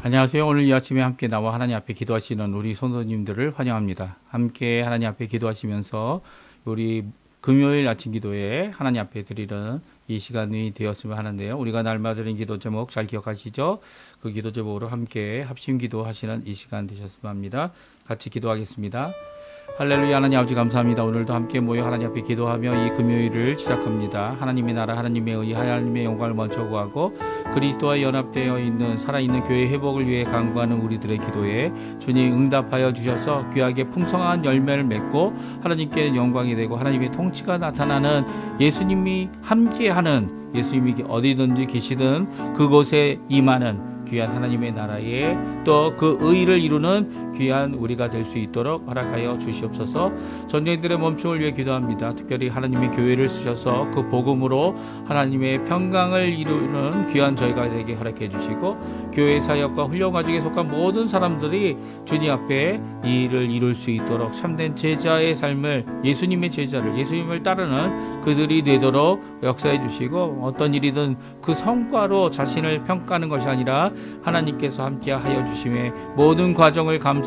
안녕하세요. 오늘 이 아침에 함께 나와 하나님 앞에 기도하시는 우리 성도님들을 환영합니다. 함께 하나님 앞에 기도하시면서 우리 금요일 아침 기도에 하나님 앞에 드리는 이 시간이 되었으면 하는데요. 우리가 날마다 드린 기도 제목 잘 기억하시죠? 그 기도 제목으로 함께 합심 기도하시는 이 시간 되셨으면 합니다. 같이 기도하겠습니다. 할렐루야. 하나님 아버지 감사합니다. 오늘도 함께 모여 하나님 앞에 기도하며 이 금요일을 시작합니다. 하나님의 나라, 하나님의 의, 하나님의 영광을 먼저 구하고 그리스도와 연합되어 있는 살아있는 교회 회복을 위해 간구하는 우리들의 기도에 주님 응답하여 주셔서 귀하게 풍성한 열매를 맺고 하나님께 영광이 되고 하나님의 통치가 나타나는 예수님이 함께하는, 예수님이 어디든지 계시든 그곳에 임하는 귀한 하나님의 나라에 또 그 의를 이루는 귀한 우리가 될 수 있도록 허락하여 주시옵소서. 전쟁들의 멈춤을 위해 기도합니다. 특별히 하나님의 교회를 쓰셔서 그 복음으로 하나님의 평강을 이루는 귀한 저희가 되게 허락해 주시고, 교회 사역과 훈련 과정에 속한 모든 사람들이 주님 앞에 이 일을 이룰 수 있도록 참된 제자의 삶을, 예수님의 제자를, 예수님을 따르는 그들이 되도록 역사해 주시고, 어떤 일이든 그 성과로 자신을 평가하는 것이 아니라 하나님께서 함께 하여 주심에 모든 과정을 감사하고,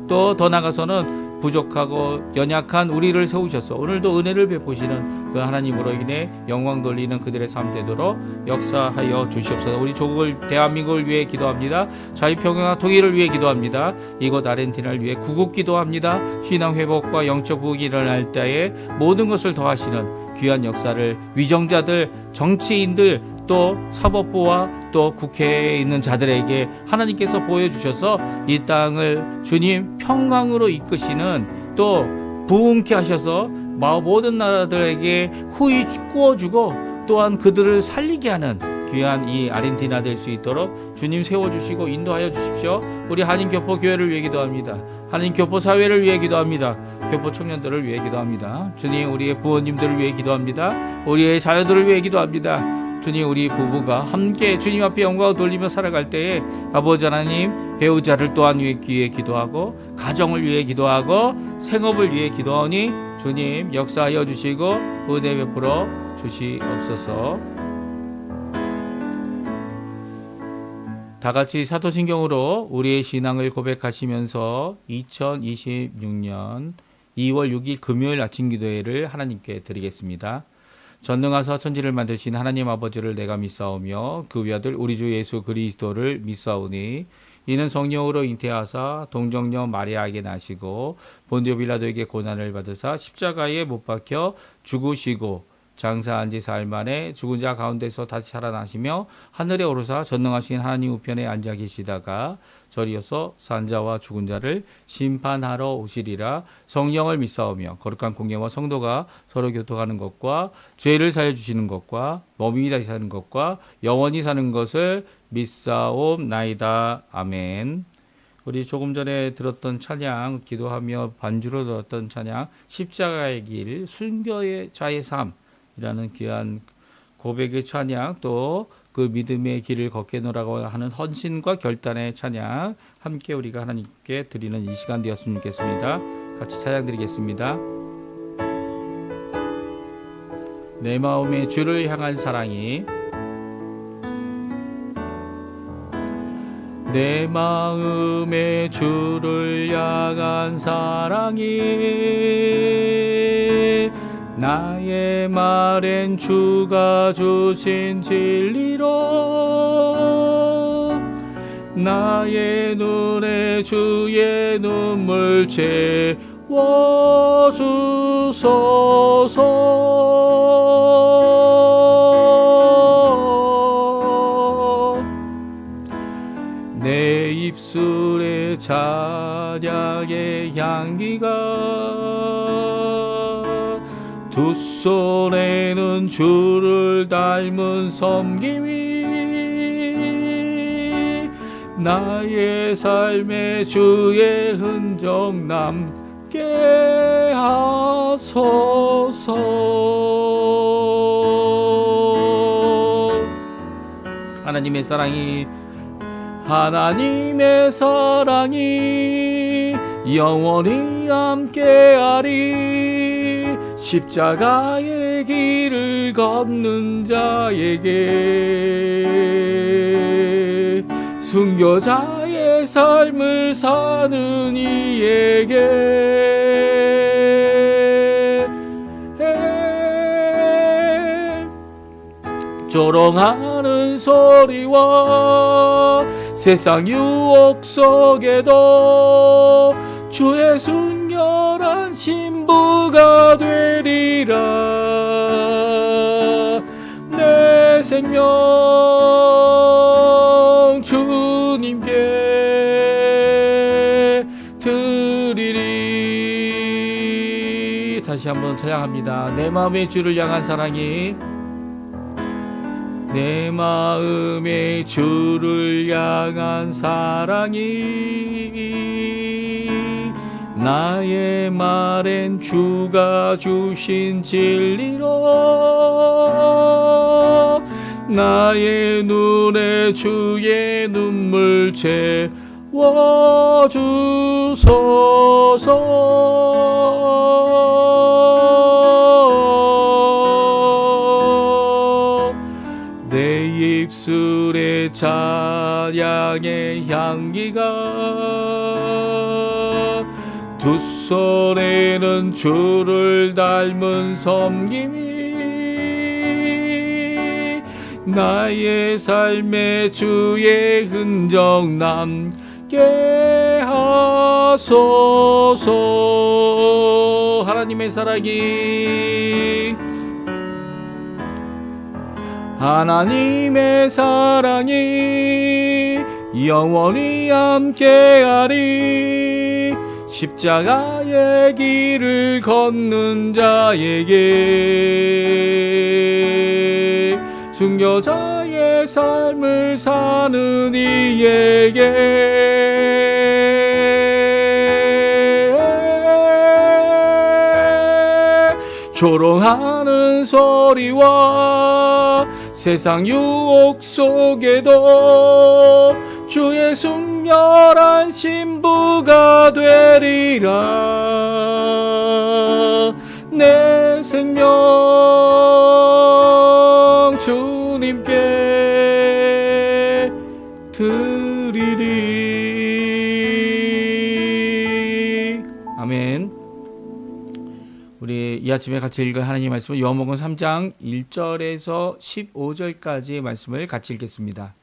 또 더 나아가서는 부족하고 연약한 우리를 세우셔서 오늘도 은혜를 베푸시는 그 하나님으로 인해 영광 돌리는 그들의 삶 되도록 역사하여 주시옵소서. 우리 조국을, 대한민국을 위해 기도합니다. 자유평화와 통일을 위해 기도합니다. 이곳 아르헨티나를 위해 구국 기도합니다. 신앙 회복과 영적 부흥이 일어날 때에 모든 것을 더하시는 귀한 역사를 위정자들, 정치인들, 또 사법부와 또 국회에 있는 자들에게 하나님께서 보여주셔서 이 땅을 주님 평강으로 이끄시는, 또 부흥케 하셔서 모든 나라들에게 후이 꾸어주고 또한 그들을 살리게 하는 귀한 이 아르헨티나 될 수 있도록 주님 세워주시고 인도하여 주십시오. 우리 한인교포 교회를 위해 기도합니다. 한인교포 사회를 위해 기도합니다. 교포 청년들을 위해 기도합니다. 주님, 우리의 부모님들을 위해 기도합니다. 우리의 자녀들을 위해 기도합니다. 주님, 우리 부부가 함께 주님 앞에 영광을 돌리며 살아갈 때에 아버지 하나님, 배우자를 또한 위해 기도하고, 가정을 위해 기도하고, 생업을 위해 기도하니 주님 역사하여 주시고 은혜 베풀어 주시옵소서. 다 같이 사도신경으로 우리의 신앙을 고백하시면서 2026년 2월 6일 금요일 아침 기도회를 하나님께 드리겠습니다. 전능하사 천지를 만드신 하나님 아버지를 내가 믿사오며 그 위아들 우리 주 예수 그리스도를 믿사오니 이는 성령으로 잉태하사 동정녀 마리아에게 나시고 본디오 빌라도에게 고난을 받으사 십자가에 못 박혀 죽으시고 장사한 지 사흘 만에 죽은 자 가운데서 다시 살아나시며 하늘에 오르사 전능하신 하나님 우편에 앉아 계시다가 저리어서 산 자와 죽은 자를 심판하러 오시리라. 성령을 믿사오며 거룩한 공예와 성도가 서로 교통하는 것과 죄를 사여 주시는 것과 몸이 다시 사는 것과 영원히 사는 것을 믿사옵나이다. 아멘. 우리 조금 전에 들었던 찬양, 기도하며 반주로 들었던 찬양, 십자가의 길, 순교의 자의 삶이라는 귀한 고백의 찬양, 또 그 믿음의 길을 걷게노라고 하는 헌신과 결단의 찬양, 함께 우리가 하나님께 드리는 이 시간 되었으면 좋겠습니다. 같이 찬양 드리겠습니다. 내 마음의 주를 향한 사랑이, 내 마음의 주를 향한 사랑이 나의 말엔 주가 주신 진리로 나의 눈에 주의 눈물 채워주소서. 내 입술에 찬양의 향기가 두 손에는 주를 닮은 섬김이 나의 삶에 주의 흔적 남게 하소서. 하나님의 사랑이, 하나님의 사랑이 영원히 함께하리. 십자가의 길을 걷는 자에게 순교자의 삶을 사는 이에게 조롱하는 소리와 세상 유혹 속에도 주의 순결한 신부가 되리라. 내 생명 주님께 드리리. 다시 한번 찬양합니다. 내 마음의 주를 향한 사랑이, 내 마음의 주를 향한 사랑이 나의 말엔 주가 주신 진리로 나의 눈에 주의 눈물 채워주소서. 내 입술에 찬양의 향기가, 두 손에는 주를 닮은 섬김이 나의 삶에 주의 흔적 남게 하소서. 하나님의 사랑이, 하나님의 사랑이 영원히 함께하리. 십자가의 길을 걷는 자에게, 순교자의 삶을 사는 이에게 조롱하는 소리와 세상 유혹 속에도 주의 순결한 신부가 되리라. 내 생명 주님께 드리리. 아멘. 우리 이 아침에 같이 읽은 하나님의 말씀은 요한복음 3장 1절에서 15절까지의 말씀을 같이 읽겠습니다.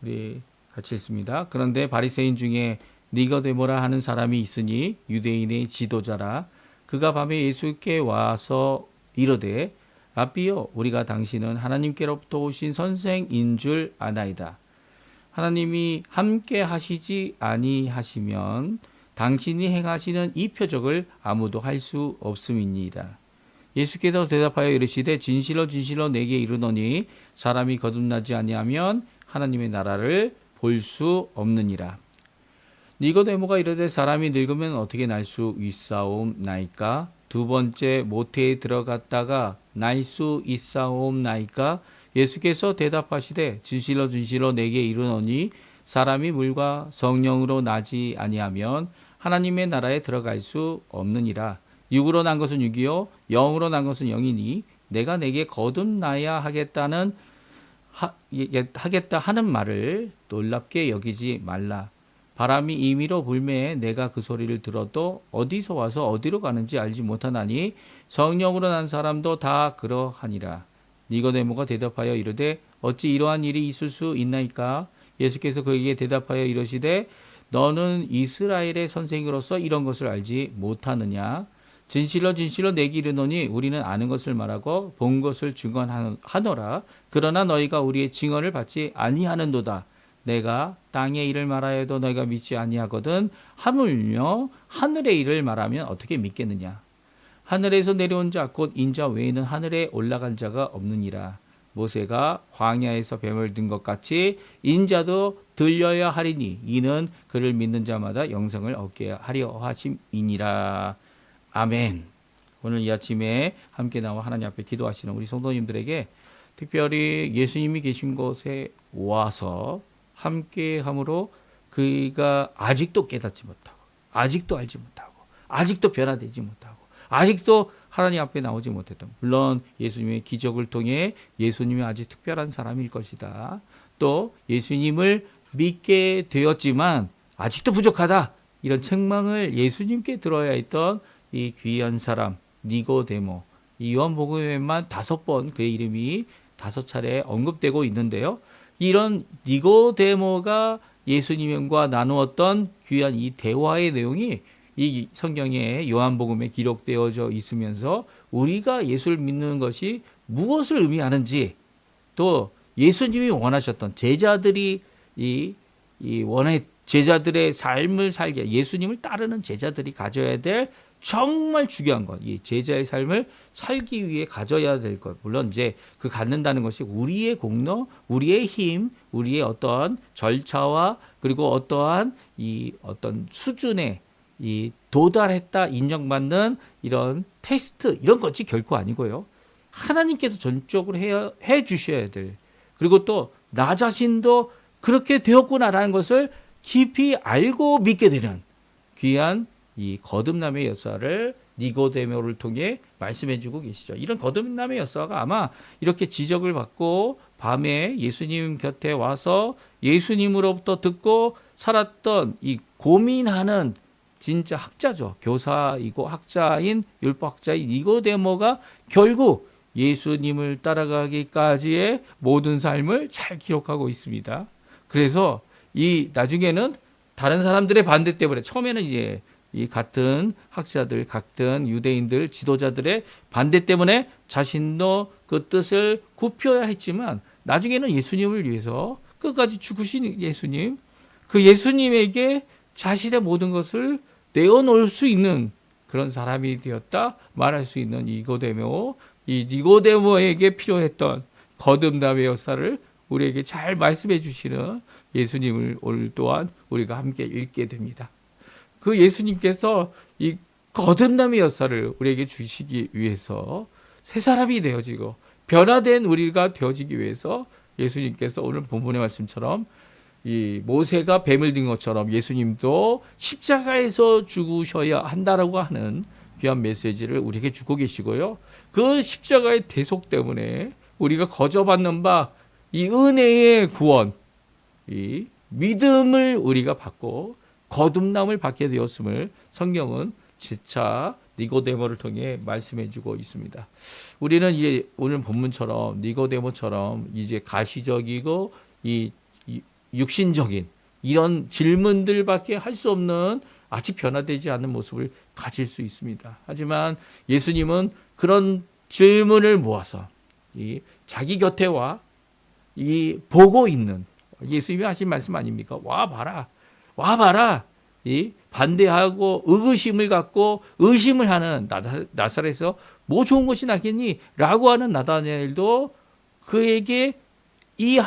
우리 같이 읽습니다. 그런데 바리새인 중에 니고데모라 하는 사람이 있으니 유대인의 지도자라. 그가 밤에 예수께 와서 이르되, 라삐여, 우리가 당신은 하나님께로부터 오신 선생인 줄 아나이다. 하나님이 함께 하시지 아니하시면 당신이 행하시는 이 표적을 아무도 할 수 없음이니이다. 예수께서 대답하여 이르시되, 진실로 진실로 내게 이르노니 사람이 거듭나지 아니하면 하나님의 나라를 볼 수 없느니라. 니고데모가 이르되, 사람이 늙으면 어떻게 날 수 있사옵나이까? 두 번째 모태에 들어갔다가 날 수 있사옵나이까? 예수께서 대답하시되, 진실로 진실로 내게 이르노니 사람이 물과 성령으로 나지 아니하면 하나님의 나라에 들어갈 수 없느니라. 육으로 난 것은 육이요 영으로 난 것은 영이니 내가 내게 거듭나야 하겠다 하는 말을 놀랍게 여기지 말라. 바람이 임의로 불매에 내가 그 소리를 들어도 어디서 와서 어디로 가는지 알지 못하나니 성령으로 난 사람도 다 그러하니라. 니고데모가 대답하여 이르되, 어찌 이러한 일이 있을 수 있나이까? 예수께서 그에게 대답하여 이르시되, 너는 이스라엘의 선생으로서 이런 것을 알지 못하느냐? 진실로 진실로 내게 이르노니 우리는 아는 것을 말하고 본 것을 증언하노라. 그러나 너희가 우리의 증언을 받지 아니하는도다. 내가 땅의 일을 말하여도 너희가 믿지 아니하거든 하물며 하늘의 일을 말하면 어떻게 믿겠느냐? 하늘에서 내려온 자 곧 인자 외에는 하늘에 올라간 자가 없느니라. 모세가 광야에서 뱀을 든 것 같이 인자도 들려야 하리니 이는 그를 믿는 자마다 영생을 얻게 하려 하심이니라. 아멘. 오늘 이 아침에 함께 나와 하나님 앞에 기도하시는 우리 성도님들에게 특별히 예수님이 계신 곳에 와서 함께함으로 그가 아직도 깨닫지 못하고, 아직도 알지 못하고, 아직도 변화되지 못하고, 아직도 하나님 앞에 나오지 못했던, 물론 예수님의 기적을 통해 예수님이 아주 특별한 사람일 것이다. 또 예수님을 믿게 되었지만 아직도 부족하다. 이런 책망을 예수님께 들어야 했던 이 귀한 사람 니고데모. 이 요한복음에만 5번 그의 이름이 5차례 언급되고 있는데요. 이런 니고데모가 예수님과 나누었던 귀한 이 대화의 내용이 이 성경의 요한복음에 기록되어져 있으면서 우리가 예수를 믿는 것이 무엇을 의미하는지, 또 예수님이 원하셨던 제자들이 제자들의 삶을 살게, 예수님을 따르는 제자들이 가져야 될 정말 중요한 것, 이 제자의 삶을 살기 위해 가져야 될 것. 물론 이제 그 갖는다는 것이 우리의 공로, 우리의 힘, 우리의 어떠한 절차와 그리고 어떠한 어떤 수준에 도달했다 인정받는 이런 테스트, 이런 것이 결코 아니고요. 하나님께서 전적으로 해 주셔야 될, 그리고 또 나 자신도 그렇게 되었구나라는 것을 깊이 알고 믿게 되는 귀한 이 거듭남의 역사를 니고데모를 통해 말씀해 주고 계시죠. 이런 거듭남의 역사가 아마 이렇게 지적을 받고 밤에 예수님 곁에 와서 예수님으로부터 듣고 살았던 이 고민하는 진짜 학자죠. 교사이고 학자인 율법학자인 니고데모가 결국 예수님을 따라가기까지의 모든 삶을 잘 기록하고 있습니다. 그래서 나중에는 다른 사람들의 반대 때문에, 처음에는 이제 이 같은 학자들, 같은 유대인들, 지도자들의 반대 때문에 자신도 그 뜻을 굽혀야 했지만, 나중에는 예수님을 위해서 끝까지 죽으신 예수님, 그 예수님에게 자신의 모든 것을 내어놓을 수 있는 그런 사람이 되었다 말할 수 있는 이 니고데모에게 필요했던 거듭남의 역사를 우리에게 잘 말씀해 주시는 예수님을 오늘 또한 우리가 함께 읽게 됩니다. 그 예수님께서 이 거듭남의 역사를 우리에게 주시기 위해서 새 사람이 되어지고 변화된 우리가 되어지기 위해서 예수님께서 오늘 본문의 말씀처럼 이 모세가 뱀을 든 것처럼 예수님도 십자가에서 죽으셔야 한다라고 하는 귀한 메시지를 우리에게 주고 계시고요. 그 십자가의 대속 때문에 우리가 거저받는 바 이 은혜의 구원, 이 믿음을 우리가 받고 거듭남을 받게 되었음을 성경은 재차 니고데모를 통해 말씀해 주고 있습니다. 우리는 이제 오늘 본문처럼 니고데모처럼 이제 가시적이고 이 육신적인 이런 질문들밖에 할 수 없는 아직 변화되지 않는 모습을 가질 수 있습니다. 하지만 예수님은 그런 질문을 모아서 자기 곁에 보고 있는, 예수님이 하신 말씀 아닙니까? 와 봐라. 반대하고 의구심을 갖고 의심을 하는 나사렛에서 뭐 좋은 것이 나겠니? 라고 하는 나다나엘도 그에게 이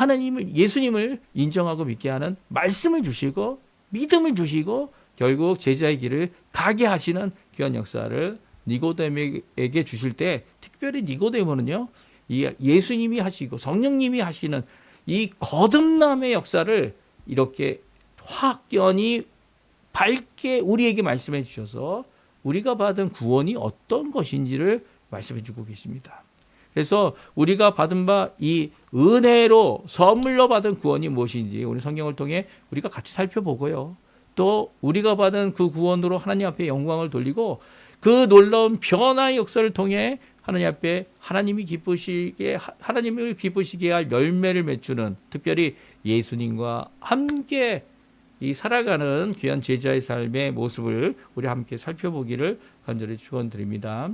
예수님을 인정하고 믿게 하는 말씀을 주시고 믿음을 주시고 결국 제자의 길을 가게 하시는 귀한 역사를 니고데모에게 주실 때, 특별히 니고데모는요, 예수님이 하시고 성령님이 하시는 이 거듭남의 역사를 이렇게 확연히 밝게 우리에게 말씀해 주셔서 우리가 받은 구원이 어떤 것인지를 말씀해 주고 계십니다. 그래서 우리가 받은 바 이 은혜로 선물로 받은 구원이 무엇인지 오늘 성경을 통해 우리가 같이 살펴보고요. 또 우리가 받은 그 구원으로 하나님 앞에 영광을 돌리고 그 놀라운 변화의 역사를 통해 하나님 앞에 하나님을 기쁘시게 할 열매를 맺주는, 특별히 예수님과 함께 살아가는 귀한 제자의 삶의 모습을 우리 함께 살펴보기를 간절히 축원드립니다.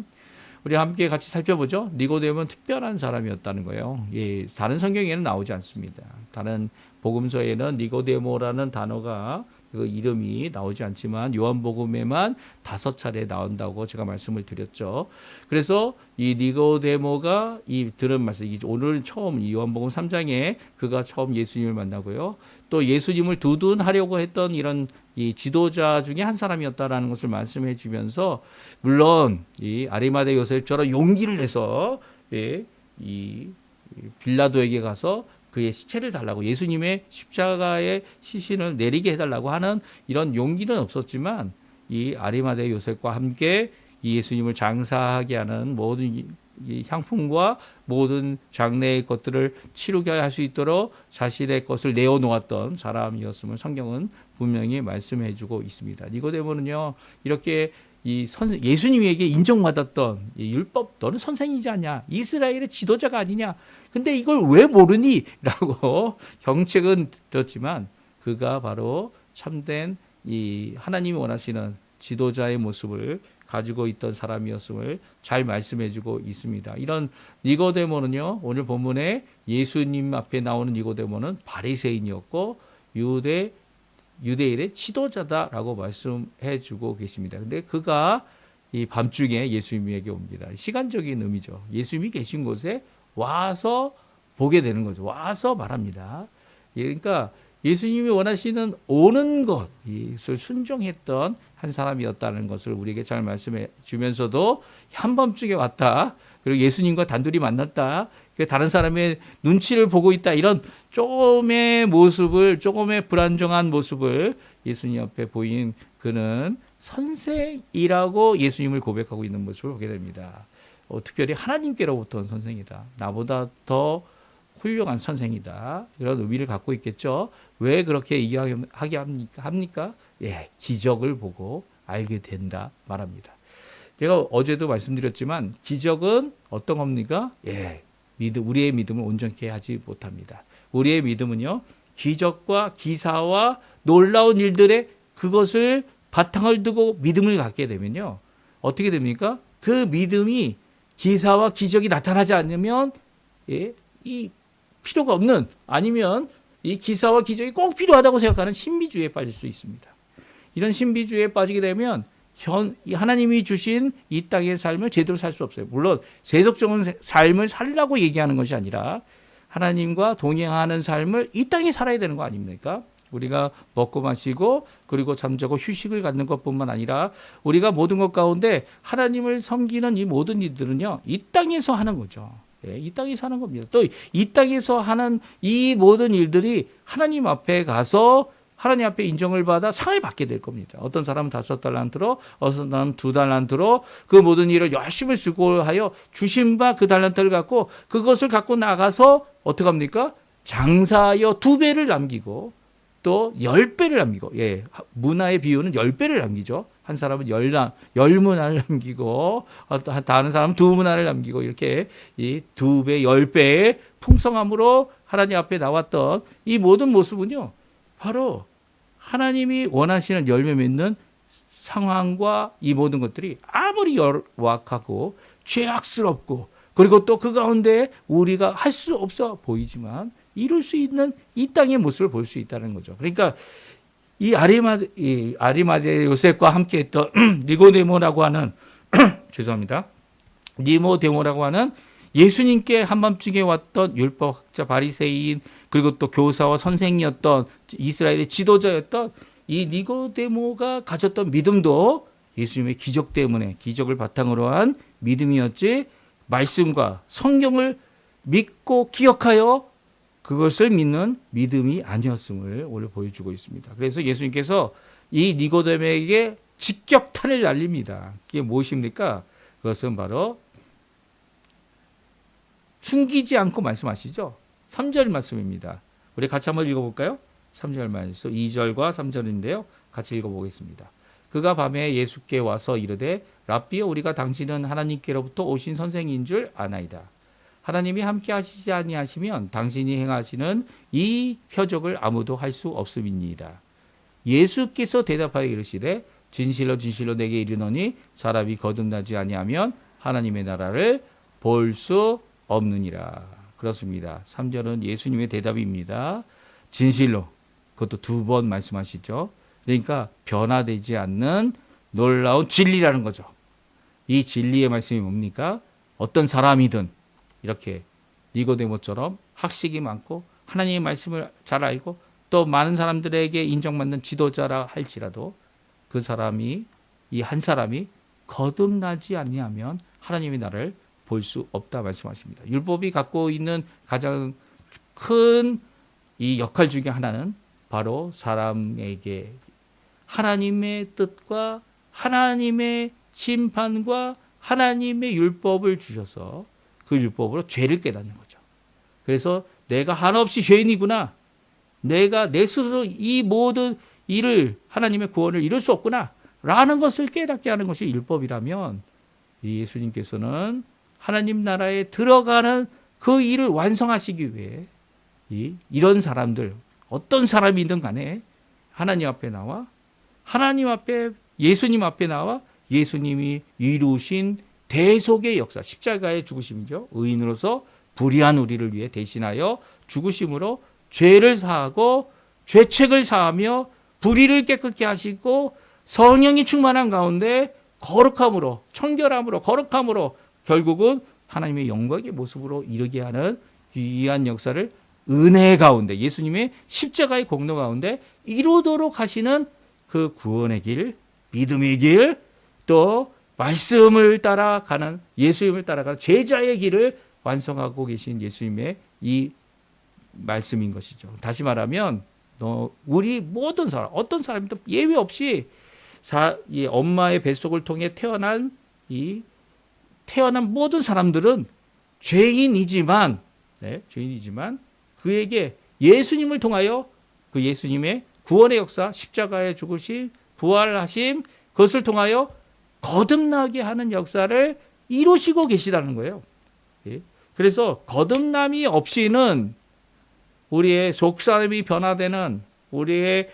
우리 함께 같이 살펴보죠. 니고데모는 특별한 사람이었다는 거예요. 다른 성경에는 나오지 않습니다. 다른 복음서에는 니고데모라는 단어가 그 이름이 나오지 않지만 요한복음에만 5차례 나온다고 제가 말씀을 드렸죠. 그래서 이 니고데모가 들은 말씀, 오늘 처음 요한복음 3장에 그가 처음 예수님을 만나고요. 또 예수님을 두둔하려고 했던 이런 이 지도자 중에 한 사람이었다라는 것을 말씀해 주면서, 물론 이 아리마대 요셉처럼 용기를 내서 이 빌라도에게 가서 그의 시체를 달라고, 예수님의 십자가의 시신을 내리게 해달라고 하는 이런 용기는 없었지만, 이 아리마대 요셉과 함께 이 예수님을 장사하게 하는 모든 이 향품과 모든 장래의 것들을 치르게 할 수 있도록 자신의 것을 내어놓았던 사람이었음을 성경은 분명히 말씀해주고 있습니다. 니고데모는요, 이렇게 예수님에게 인정받았던 이 율법, 너는 선생이지 않냐? 이스라엘의 지도자가 아니냐? 근데 이걸 왜 모르니? 라고 경책은 들었지만 그가 바로 참된 이 하나님이 원하시는 지도자의 모습을 가지고 있던 사람이었음을 잘 말씀해주고 있습니다. 이런 니고데모는요, 오늘 본문에 예수님 앞에 나오는 니고데모는 바리새인이었고 유대인의 지도자다라고 말씀해주고 계십니다. 근데 그가 이 밤중에 예수님에게 옵니다. 시간적인 의미죠. 예수님이 계신 곳에 와서 보게 되는 거죠. 와서 말합니다. 그러니까 예수님이 원하시는 오는 것을 순종했던 한 사람이었다는 것을 우리에게 잘 말씀해 주면서도 한밤중에 왔다. 그리고 예수님과 단둘이 만났다. 다른 사람의 눈치를 보고 있다. 이런 조금의 모습을, 조금의 불안정한 모습을 예수님 앞에 보인 그는 선생이라고 예수님을 고백하고 있는 모습을 보게 됩니다. 특별히 하나님께로부터 온 선생이다. 나보다 더 훌륭한 선생이다. 이런 의미를 갖고 있겠죠. 왜 그렇게 이야기하게 합니까? 예, 기적을 보고 알게 된다 말합니다. 제가 어제도 말씀드렸지만 기적은 어떤 겁니까? 예, 우리의 믿음을 온전케 하지 못합니다. 우리의 믿음은요, 기적과 기사와 놀라운 일들의 그것을 바탕을 두고 믿음을 갖게 되면요, 어떻게 됩니까? 그 믿음이 기사와 기적이 나타나지 않으면 예, 이 필요가 없는, 아니면 이 기사와 기적이 꼭 필요하다고 생각하는 신비주의에 빠질 수 있습니다. 이런 신비주의에 빠지게 되면 하나님이 주신 이 땅의 삶을 제대로 살 수 없어요. 물론 세속적인 삶을 살라고 얘기하는 것이 아니라 하나님과 동행하는 삶을 이 땅에 살아야 되는 거 아닙니까? 우리가 먹고 마시고 그리고 잠자고 휴식을 갖는 것뿐만 아니라 우리가 모든 것 가운데 하나님을 섬기는 이 모든 일들은요, 이 땅에서 하는 거죠. 예, 이 땅에서 하는 겁니다. 또 이 땅에서 하는 이 모든 일들이 하나님 앞에 가서 하나님 앞에 인정을 받아 상을 받게 될 겁니다. 어떤 사람은 5달란트로, 어떤 사람은 2달란트로 그 모든 일을 열심히 수고하여 주신 바 그 달란트를 갖고 그것을 갖고 나가서 어떻게 합니까? 장사하여 2배를 남기고 또 10배를 남기고, 예, 문화의 비유는 10배를 남기죠. 한 사람은 10문화를 남기고, 다른 사람은 2문화를 남기고, 이렇게 이 2배, 10배의 풍성함으로 하나님 앞에 나왔던 이 모든 모습은요, 바로 하나님이 원하시는 열매 맺는 상황과 이 모든 것들이 아무리 열악하고 죄악스럽고, 그리고 또 그 가운데 우리가 할 수 없어 보이지만 이룰 수 있는 이 땅의 모습을 볼 수 있다는 거죠. 그러니까 이 아리마대 요셉과 함께했던 니고데모라고 하는 죄송합니다. 니모데모라고 하는 예수님께 한밤중에 왔던 율법학자 바리새인, 그리고 또 교사와 선생이었던 이스라엘의 지도자였던 이 니고데모가 가졌던 믿음도 예수님의 기적 때문에, 기적을 바탕으로 한 믿음이었지, 말씀과 성경을 믿고 기억하여 그것을 믿는 믿음이 아니었음을 오늘 보여주고 있습니다. 그래서 예수님께서 이 니고데모에게 직격탄을 날립니다. 그게 무엇입니까? 그것은 바로 숨기지 않고 말씀하시죠. 3절 말씀입니다. 우리 같이 한번 읽어볼까요? 3절 말씀, 2절과 3절인데요. 같이 읽어보겠습니다. 그가 밤에 예수께 와서 이르되 랍비여, 우리가 당신은 하나님께로부터 오신 선생인 줄 아나이다. 하나님이 함께 하시지 아니하시면 당신이 행하시는 이 표적을 아무도 할 수 없음이니이다. 예수께서 대답하여 이르시되 진실로 진실로 내게 이르노니 사람이 거듭나지 아니하면 하나님의 나라를 볼 수 없느니라. 그렇습니다. 3절은 예수님의 대답입니다. 진실로, 그것도 2번 말씀하시죠. 그러니까 변화되지 않는 놀라운 진리라는 거죠. 이 진리의 말씀이 뭡니까? 어떤 사람이든 이렇게 니고데모처럼 학식이 많고 하나님의 말씀을 잘 알고 또 많은 사람들에게 인정받는 지도자라 할지라도 그 사람이, 이 한 사람이 거듭나지 아니하면 하나님의 나라를 볼 수 없다 말씀하십니다. 율법이 갖고 있는 가장 큰 이 역할 중에 하나는 바로 사람에게 하나님의 뜻과 하나님의 심판과 하나님의 율법을 주셔서 그 율법으로 죄를 깨닫는 거죠. 그래서 내가 한없이 죄인이구나. 내가 내 스스로 이 모든 일을 하나님의 구원을 이룰 수 없구나 라는 것을 깨닫게 하는 것이 율법이라면 예수님께서는 하나님 나라에 들어가는 그 일을 완성하시기 위해 이런 사람들 어떤 사람이든 간에 하나님 앞에 나와 하나님 앞에 예수님 앞에 나와 예수님이 이루신 대속의 역사 십자가의 죽으심이죠. 의인으로서 불의한 우리를 위해 대신하여 죽으심으로 죄를 사하고 죄책을 사하며 불의를 깨끗게 하시고 성령이 충만한 가운데 거룩함으로 청결함으로 거룩함으로 결국은 하나님의 영광의 모습으로 이르게 하는 귀한 역사를 은혜 가운데 예수님의 십자가의 공로 가운데 이루도록 하시는 그 구원의 길, 믿음의 길, 또 말씀을 따라가는 예수님을 따라가는 제자의 길을 완성하고 계신 예수님의 이 말씀인 것이죠. 다시 말하면 우리 모든 사람 어떤 사람도 예외 없이 이 엄마의 뱃속을 통해 태어난 모든 사람들은 죄인이지만 그에게 예수님을 통하여 그 예수님의 구원의 역사, 십자가의 죽으심, 부활하심 그것을 통하여 거듭나게 하는 역사를 이루시고 계시다는 거예요. 그래서 거듭남이 없이는 우리의 속사람이 변화되는 우리의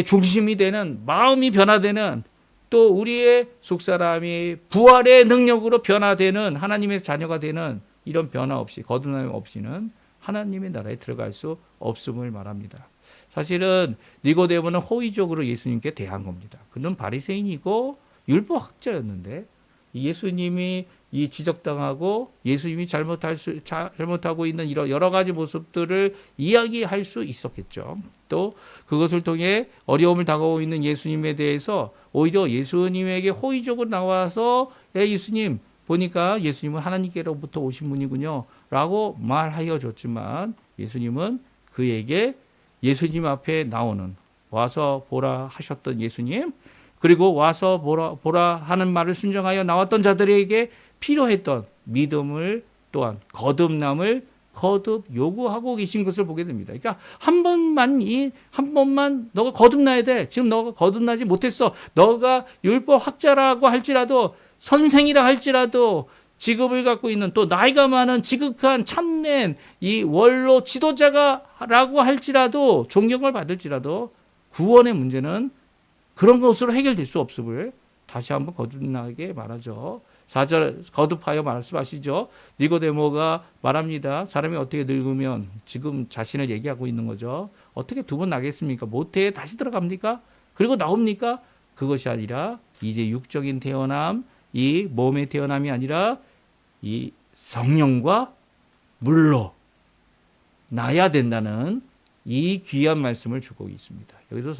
중심이 되는 마음이 변화되는 또 우리의 속사람이 부활의 능력으로 변화되는 하나님의 자녀가 되는 이런 변화 없이 거듭남 없이는 하나님의 나라에 들어갈 수 없음을 말합니다. 사실은 니고데모는 호의적으로 예수님께 대한 겁니다. 그는 바리새인이고 율법학자였는데 예수님이 지적당하고 예수님이 잘못하고 있는 이런 여러 가지 모습들을 이야기할 수 있었겠죠. 또 그것을 통해 어려움을 당하고 있는 예수님에 대해서 오히려 예수님에게 호의적으로 나와서 예수님 보니까 예수님은 하나님께로부터 오신 분이군요 라고 말하여 줬지만 예수님은 그에게 예수님 앞에 나오는 와서 보라 하셨던 예수님 그리고 와서 보라 하는 말을 순종하여 나왔던 자들에게 필요했던 믿음을 또한 거듭남을 거듭 요구하고 계신 것을 보게 됩니다. 그러니까 한 번만 너가 거듭나야 돼. 지금 너가 거듭나지 못했어. 너가 율법 학자라고 할지라도 선생이라 할지라도 직업을 갖고 있는 또 나이가 많은 지극한 참된 이 원로 지도자가라고 할지라도 존경을 받을지라도 구원의 문제는 그런 것으로 해결될 수 없음을 다시 한번 거듭나게 말하죠. 4절 거듭하여 말씀하시죠. 니고데모가 말합니다. 사람이 어떻게 늙으면 지금 자신을 얘기하고 있는 거죠. 어떻게 두 번 나겠습니까? 모태에 다시 들어갑니까? 그리고 나옵니까? 그것이 아니라 이제 육적인 태어남, 이 몸의 태어남이 아니라 이 성령과 물로 나야 된다는 이 귀한 말씀을 주고 있습니다. 여기서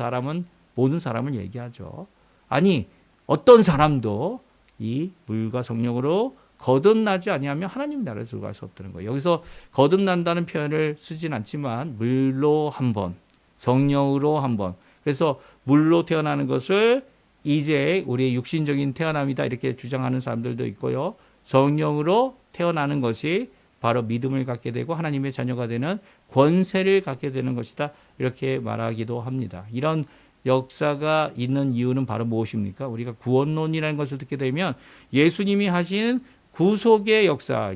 모든 사람을 얘기하죠. 아니 어떤 사람도 이 물과 성령으로 거듭나지 아니하면 하나님 나라에 들어갈 수 없다는 거예요. 여기서 거듭난다는 표현을 쓰진 않지만 물로 한 번, 성령으로 한 번. 그래서 물로 태어나는 것을 이제 우리의 육신적인 태어남이다 이렇게 주장하는 사람들도 있고요. 성령으로 태어나는 것이 바로 믿음을 갖게 되고 하나님의 자녀가 되는 권세를 갖게 되는 것이다 이렇게 말하기도 합니다. 이런 역사가 있는 이유는 바로 무엇입니까? 우리가 구원론이라는 것을 듣게 되면 예수님이 하신 구속의 역사,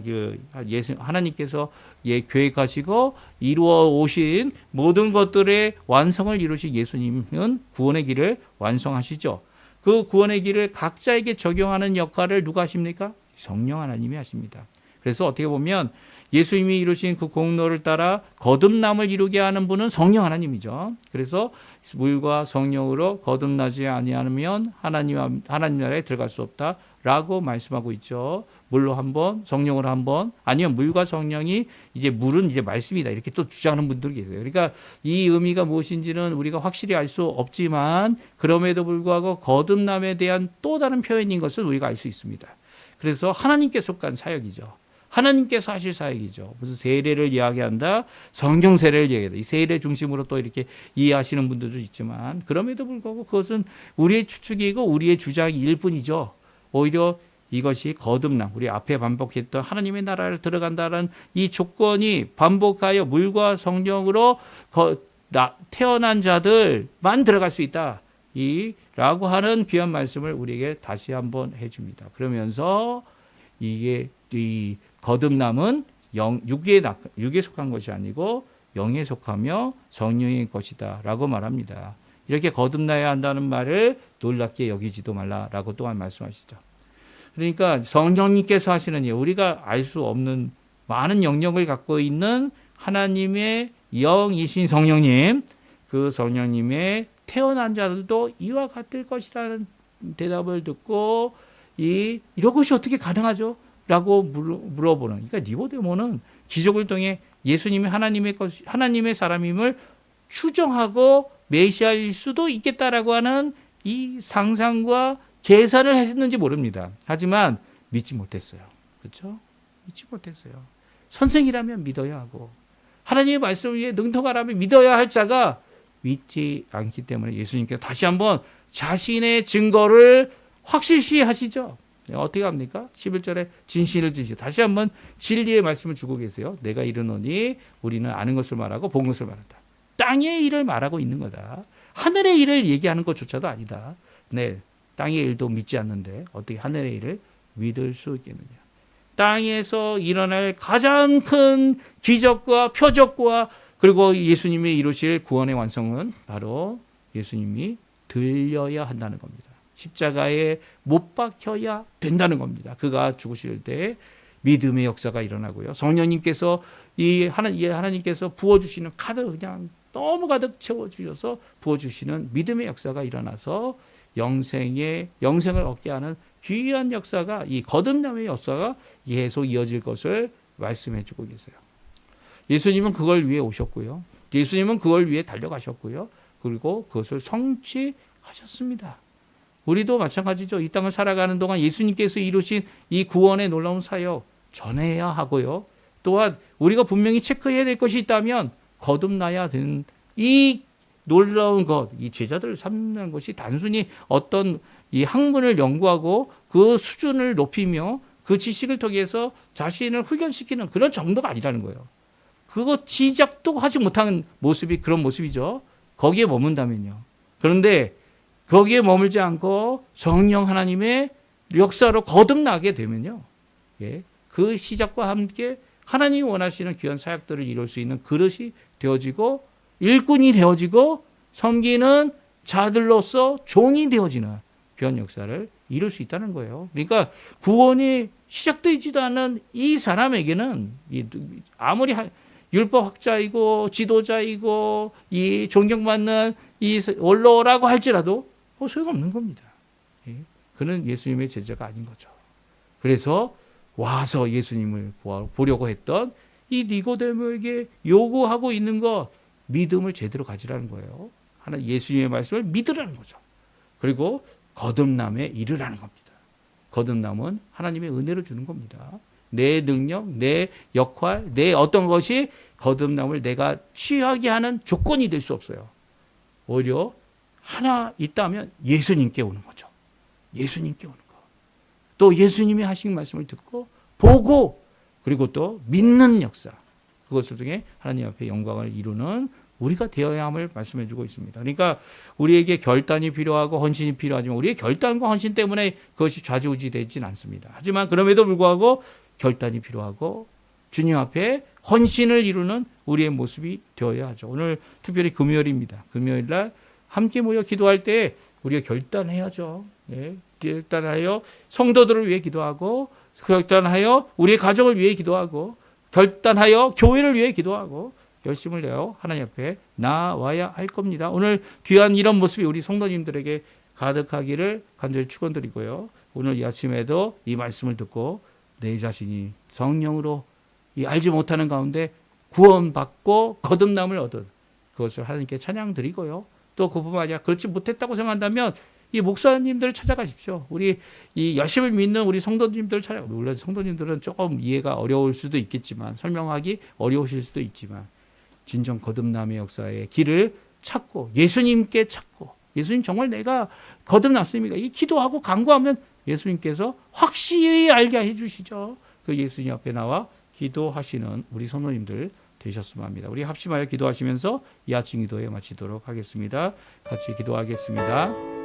하나님께서 계획하시고 이루어 오신 모든 것들의 완성을 이루신 예수님은 구원의 길을 완성하시죠. 그 구원의 길을 각자에게 적용하는 역할을 누가 하십니까? 성령 하나님이 하십니다. 그래서 어떻게 보면 예수님이 이루신 그 공로를 따라 거듭남을 이루게 하는 분은 성령 하나님이죠. 그래서 물과 성령으로 거듭나지 아니하면 하나님 나라에 들어갈 수 없다라고 말씀하고 있죠. 물로 한 번, 성령으로 한 번, 아니면 물과 성령이 물은 말씀이다 이렇게 또 주장하는 분들이 계세요. 그러니까 이 의미가 무엇인지는 우리가 확실히 알 수 없지만 그럼에도 불구하고 거듭남에 대한 또 다른 표현인 것을 우리가 알 수 있습니다. 그래서 하나님께 속한 사역이죠. 하나님께서 하실 사역이죠. 무슨 세례를 이야기한다, 성경 세례를 이야기한다. 이 세례 중심으로 또 이렇게 이해하시는 분들도 있지만 그럼에도 불구하고 그것은 우리의 추측이고 우리의 주장일 뿐이죠. 오히려 이것이 거듭남, 우리 앞에 반복했던 하나님의 나라를 들어간다는 이 조건이 반복하여 물과 성령으로 태어난 자들만 들어갈 수 있다. 라고 하는 귀한 말씀을 우리에게 다시 한번 해줍니다. 그러면서 이게 이 거듭남은 육에 속한 것이 아니고 영에 속하며 성령의 것이다 라고 말합니다. 이렇게 거듭나야 한다는 말을 놀랍게 여기지도 말라라고 또한 말씀하시죠. 그러니까 성령님께서 하시는 일, 우리가 알 수 없는 많은 영역을 갖고 있는 하나님의 영이신 성령님, 그 성령님의 태어난 자들도 이와 같을 것이라는 대답을 듣고 이런 것이 어떻게 가능하죠? 라고 물어보는. 그러니까 니고데모는 기적을 통해 예수님이 하나님의 사람임을 추정하고 메시아일 수도 있겠다라고 하는 이 상상과 계산을 했는지 모릅니다. 하지만 믿지 못했어요. 그렇죠? 믿지 못했어요. 선생이라면 믿어야 하고 하나님의 말씀을 위해 능통하라면 믿어야 할 자가 믿지 않기 때문에 예수님께서 다시 한번 자신의 증거를 확실시 하시죠. 어떻게 합니까? 11절에 진실을 주시고 다시 한번 진리의 말씀을 주고 계세요. 내가 이르노니 우리는 아는 것을 말하고 본 것을 말한다. 땅의 일을 말하고 있는 거다. 하늘의 일을 얘기하는 것조차도 아니다. 네, 땅의 일도 믿지 않는데 어떻게 하늘의 일을 믿을 수 있겠느냐. 땅에서 일어날 가장 큰 기적과 표적과 그리고 예수님이 이루실 구원의 완성은 바로 예수님이 들려야 한다는 겁니다. 십자가에 못 박혀야 된다는 겁니다. 그가 죽으실 때 믿음의 역사가 일어나고요. 성령님께서 하나님께서 부어주시는 그냥 너무 가득 채워주셔서 부어주시는 믿음의 역사가 일어나서 영생을 얻게 하는 귀한 역사가 이 거듭남의 역사가 계속 이어질 것을 말씀해 주고 계세요. 예수님은 그걸 위해 오셨고요. 예수님은 그걸 위해 달려가셨고요. 그리고 그것을 성취하셨습니다. 우리도 마찬가지죠. 이 땅을 살아가는 동안 예수님께서 이루신 이 구원의 놀라운 사역 전해야 하고요. 또한 우리가 분명히 체크해야 될 것이 있다면 거듭나야 되는 이 놀라운 것, 이 제자들을 삼는 것이 단순히 어떤 이 학문을 연구하고 그 수준을 높이며 그 지식을 통해서 자신을 훈련시키는 그런 정도가 아니라는 거예요. 그거 지적도 하지 못하는 모습이 그런 모습이죠. 거기에 머문다면요. 그런데 거기에 머물지 않고 성령 하나님의 역사로 거듭나게 되면요. 예, 그 시작과 함께 하나님이 원하시는 귀한 사역들을 이룰 수 있는 그릇이 되어지고 일꾼이 되어지고 섬기는 자들로서 종이 되어지는 귀한 역사를 이룰 수 있다는 거예요. 그러니까 구원이 시작되지도 않은 이 사람에게는 아무리 율법학자이고 지도자이고 이 존경받는 이 원로라고 할지라도 소용없는 겁니다. 그는 예수님의 제자가 아닌 거죠. 그래서 와서 예수님을 보려고 했던 이 니고데모에게 요구하고 있는 것, 믿음을 제대로 가지라는 거예요. 예수님의 말씀을 믿으라는 거죠. 그리고 거듭남에 이르라는 겁니다. 거듭남은 하나님의 은혜를 주는 겁니다. 내 능력, 내 역할, 내 어떤 것이 거듭남을 내가 취하게 하는 조건이 될 수 없어요. 오히려 하나 있다면 예수님께 오는 거죠. 예수님께 오는 거. 또 예수님이 하신 말씀을 듣고 보고 그리고 또 믿는 역사. 그것을 통해 하나님 앞에 영광을 이루는 우리가 되어야 함을 말씀해 주고 있습니다. 그러니까 우리에게 결단이 필요하고 헌신이 필요하지만 우리의 결단과 헌신 때문에 그것이 좌지우지 되지는 않습니다. 하지만 그럼에도 불구하고 결단이 필요하고 주님 앞에 헌신을 이루는 우리의 모습이 되어야 하죠. 오늘 특별히 금요일입니다. 금요일 날 함께 모여 기도할 때 우리가 결단해야죠. 네, 결단하여 성도들을 위해 기도하고 결단하여 우리의 가정을 위해 기도하고 결단하여 교회를 위해 기도하고 열심을 내어 하나님 앞에 나와야 할 겁니다. 오늘 귀한 이런 모습이 우리 성도님들에게 가득하기를 간절히 축원드리고요. 오늘 이 아침에도 이 말씀을 듣고 내 자신이 성령으로 이 알지 못하는 가운데 구원받고 거듭남을 얻은 그것을 하나님께 찬양드리고요. 또 그뿐만 아니라 그렇지 못했다고 생각한다면 이 목사님들 찾아가십시오. 우리 이 열심을 믿는 우리 성도님들 찾아가. 물론 성도님들은 조금 이해가 어려울 수도 있겠지만 설명하기 어려우실 수도 있지만 진정 거듭남의 역사의 길을 찾고 예수님께 찾고 예수님 정말 내가 거듭났습니까? 이 기도하고 간구하면 예수님께서 확실히 알게 해주시죠. 그 예수님 앞에 나와 기도하시는 우리 성도님들 되셨으면 합니다. 우리 합심하여 기도하시면서 이 아침 기도에 마치도록 하겠습니다. 같이 기도하겠습니다.